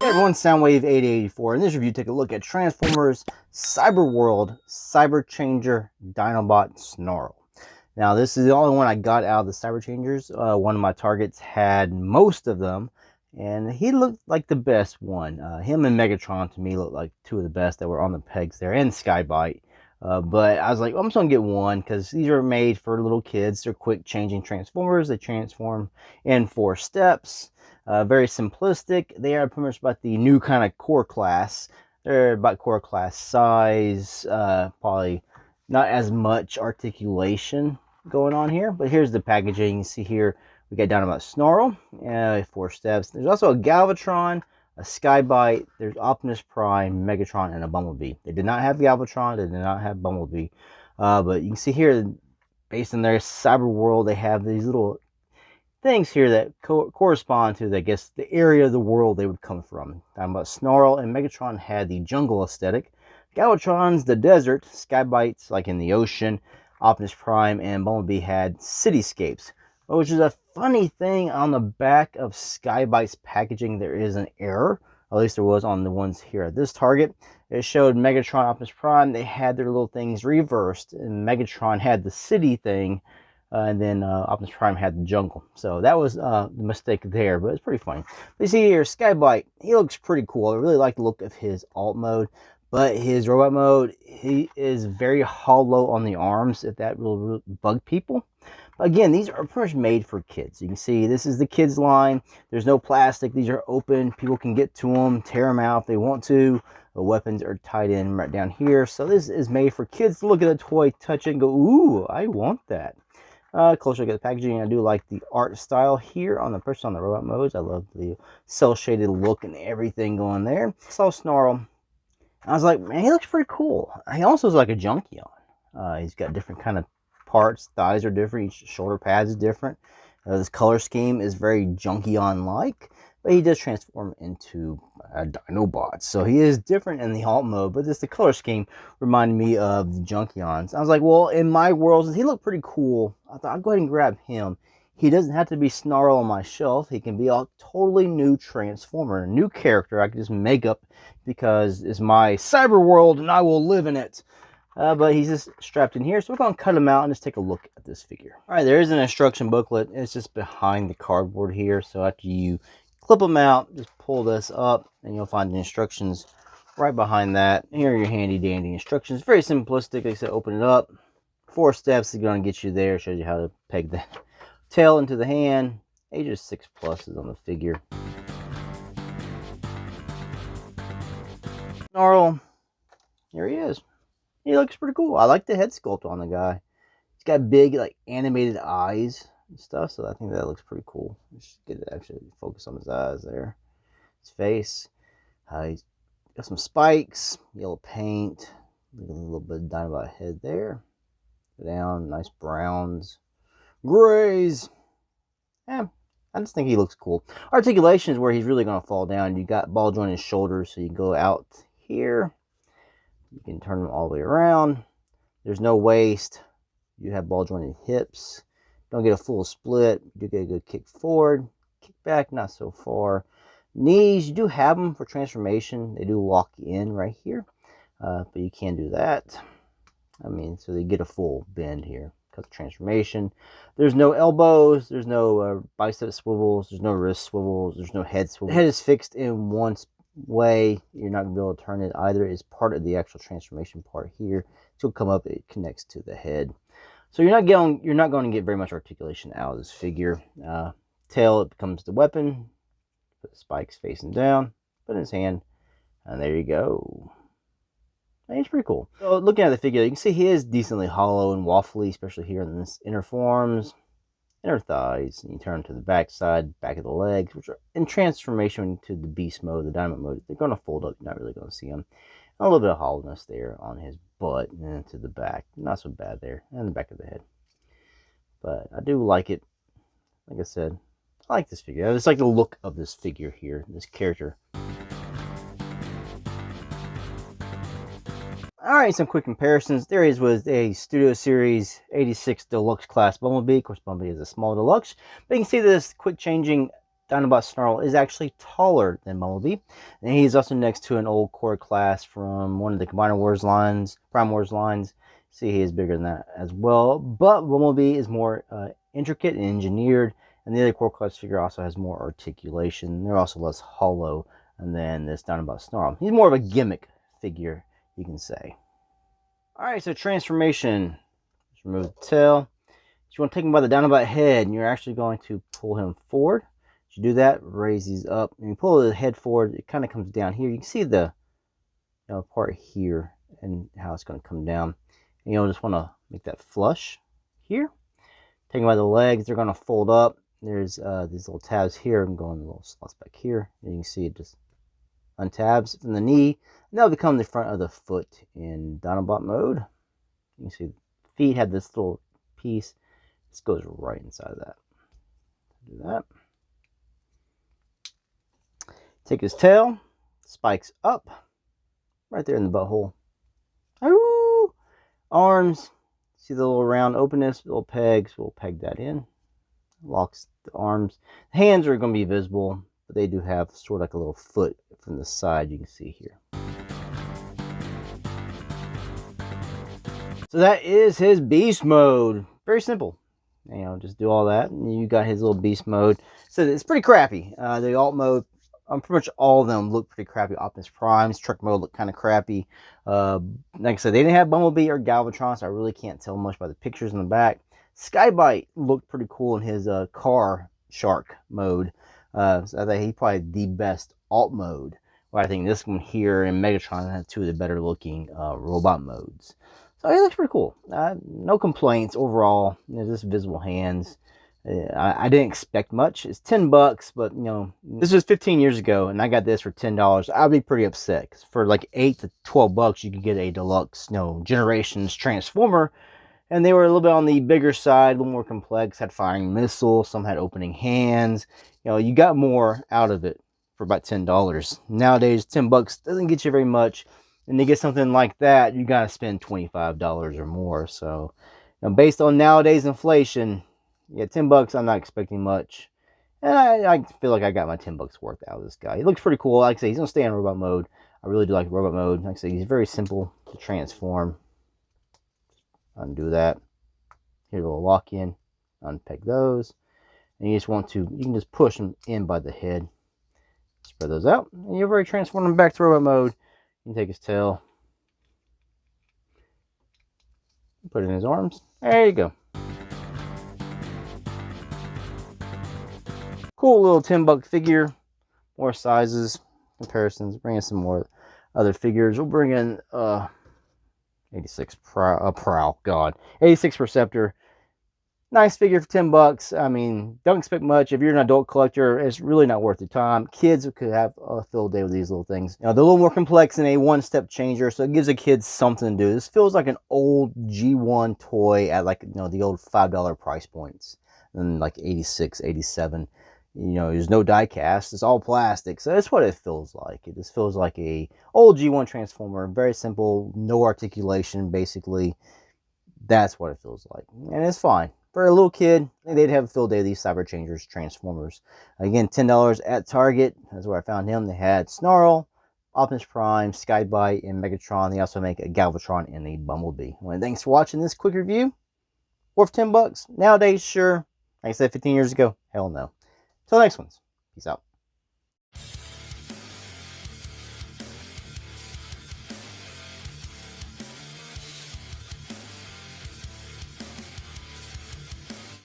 everyone, Soundwave8084. In this review, take a look at Transformers Cyberworld Cyber Changer Dinobot Snarl. Now, this is the only one I got out of the Cyber Changers. One of my targets had most of them, and he looked like the best one. Him and Megatron, to me, looked like two of the best that were on the pegs there, and Skybite. But I was like, well, I'm just going to get one, because these are made for little kids. They're quick changing Transformers. They transform in 4 steps. Very simplistic. They are pretty much about the new kind of core class. They're about core class size. Probably not as much articulation going on here. But here's the packaging. You can see here we got Dinobot Snarl. 4 steps. There's also a Galvatron, a Skybite. There's Optimus Prime, Megatron, and a Bumblebee. They did not have Galvatron. They did not have Bumblebee. But you can see here, based on their Cyberworld, they have these little things here that correspond to, I guess, the area of the world they would come from. Talking about Snarl and Megatron had the jungle aesthetic. Galvatron's the desert. Skybite's like in the ocean. Optimus Prime and Bumblebee had cityscapes. Which is a funny thing, on the back of Skybite's packaging, there is an error. At least there was on the ones here at this target. It showed Megatron, Optimus Prime, they had their little things reversed. And Megatron had the city thing. And then Optimus Prime had the jungle. So that was the mistake there, but it's pretty funny. But you see here, Skybite, he looks pretty cool. I really like the look of his alt mode. But his robot mode, he is very hollow on the arms, if that will really bug people. But again, these are pretty much made for kids. You can see this is the kids line. There's no plastic. These are open. People can get to them, tear them out if they want to. The weapons are tied in right down here. So this is made for kids to look at a toy, touch it, and go, ooh, I want that. Closer look at the packaging. I do like the art style here on the person on the robot modes. I love the cell shaded look and everything going there. Saw Snarl. I was like, man, he looks pretty cool. He also is like a junkie on. He's got different kind of parts. Thighs are different. Each shoulder pad is different. This color scheme is very junkie on like. But he does transform into a Dinobot. So he is different in the alt mode. But just the color scheme reminded me of the Junkions. I was like, well, in my world, he looked pretty cool. I thought I'd go ahead and grab him. He doesn't have to be Snarl on my shelf. He can be a totally new Transformer. A new character I can just make up because it's my cyber world and I will live in it. But he's just strapped in here. So we're going to cut him out and just take a look at this figure. All right, there is an instruction booklet. It's just behind the cardboard here. So after you clip them out, just pull this up, and you'll find the instructions right behind that. Here are your handy dandy instructions. Very simplistic. Like I said, open it up. 4 steps is going to get you there. Shows you how to peg the tail into the hand. Ages 6+ is on the figure. Snarl. Here he is. He looks pretty cool. I like the head sculpt on the guy. He's got big, like, animated eyes and stuff, so I think that looks pretty cool. Just get to actually focus on his eyes there, his face. He's got some spikes, yellow paint, a little bit of Dinobot head there. Go down, nice browns, grays. Yeah, I just think he looks cool. Articulation is where he's really going to fall down. You got ball jointed shoulders, so you go out here. You can turn them all the way around. There's no waist. You have ball jointed hips. Don't get a full split. You do get a good kick forward. Kick back, not so far. Knees, you do have them for transformation. They do lock in right here. But you can do that. I mean, so they get a full bend here. Because of transformation. There's no elbows. There's no bicep swivels. There's no wrist swivels. There's no head swivels. The head is fixed in one way. You're not going to be able to turn it either. It's part of the actual transformation part here. So it'll come up. It connects to the head. So you're not going to get very much articulation out of this figure. Tail, it becomes the weapon. Put the spikes facing down. Put it in his hand. And there you go. And he's pretty cool. So looking at the figure, you can see he is decently hollow and waffly, especially here in this inner forms, inner thighs. And you turn to the back side, back of the legs, which are in transformation to the beast mode, the Dynamite mode. They're going to fold up. You're not really going to see them. And a little bit of hollowness there on his butt and then to the back. Not so bad there. And the back of the head. But I do like it. Like I said, I like this figure. I just like the look of this figure here, this character. Alright, some quick comparisons. There is with a Studio Series 86 Deluxe Class Bumblebee. Of course, Bumblebee is a small deluxe. But you can see this quick changing Dinobot Snarl is actually taller than Bumblebee. And he's also next to an old core class from one of the Combiner Wars lines, Prime Wars lines. See, he is bigger than that as well. But Bumblebee is more intricate and engineered. And the other core class figure also has more articulation. They're also less hollow than this Dinobot Snarl. He's more of a gimmick figure, you can say. Alright, so transformation. Just remove the tail. So you want to take him by the Dinobot head, and you're actually going to pull him forward. As you do that, raise these up. And you pull the head forward, it kind of comes down here. You can see the part here and how it's going to come down. And you'll just want to make that flush here. Take him by the legs, they're going to fold up. There's these little tabs here. I'm going little slots back here. And you can see it just untabs from the knee. And that'll become the front of the foot in Dinobot mode. You can see the feet have this little piece. This goes right inside of that. Do that. Take his tail, spikes up, right there in the butthole. Ooh! Arms, see the little round openness, little pegs. We'll peg that in. Locks the arms. The hands are going to be visible, but they do have sort of like a little foot from the side. You can see here. So that is his beast mode. Very simple. Just do all that, and you got his little beast mode. So it's pretty crappy. The alt mode, pretty much all of them look pretty crappy. Optimus Prime's truck mode looked kind of crappy. Like I said, they didn't have Bumblebee or Galvatron, so I really can't tell much by the pictures in the back. Skybite looked pretty cool in his car shark mode. So I think he's probably the best alt mode. But I think this one here and Megatron have two of the better looking robot modes. So he looks pretty cool. No complaints overall. Just visible hands. I didn't expect much. It's $10, but this was 15 years ago, and I got this for $10. I'd be pretty upset because for like $8 to $12, you could get a deluxe, Generations Transformer, and they were a little bit on the bigger side, a little more complex. Had firing missiles, some had opening hands. You got more out of it for about $10. Nowadays, $10 doesn't get you very much. And to get something like that, you got to spend $25 or more. So, based on nowadays inflation, yeah, $10, I'm not expecting much. And I feel like I got my $10 worth out of this guy. He looks pretty cool. Like I say, he's going to stay in robot mode. I really do like robot mode. Like I say, he's very simple to transform. Undo that. Here's a little lock in. Unpeg those. And you can just push them in by the head. Spread those out. And you've already transformed him back to robot mode. You can take his tail, put it in his arms. There you go. Cool little $10 figure. More sizes, comparisons. Bring in some more other figures. We'll bring in 86 Prowl. God, 86 Perceptor. Nice figure for $10. I mean, don't expect much. If you're an adult collector, it's really not worth the time. Kids could have a field day with these little things. They're a little more complex than a one-step changer, so it gives the kids something to do. This feels like an old G1 toy at the old $5 price points. And like 86, 87. There's no die cast. It's all plastic. So that's what it feels like. It just feels like a old G1 Transformer. Very simple, no articulation, basically. That's what it feels like. And it's fine. For a little kid, they'd have a field day with these Cyber Changers Transformers. Again, $10 at Target. That's where I found him. They had Snarl, Optimus Prime, Skybite, and Megatron. They also make a Galvatron and a Bumblebee. Well, thanks for watching this quick review. Worth $10. Nowadays, sure. Like I said, 15 years ago, hell no. Till next ones. Peace out.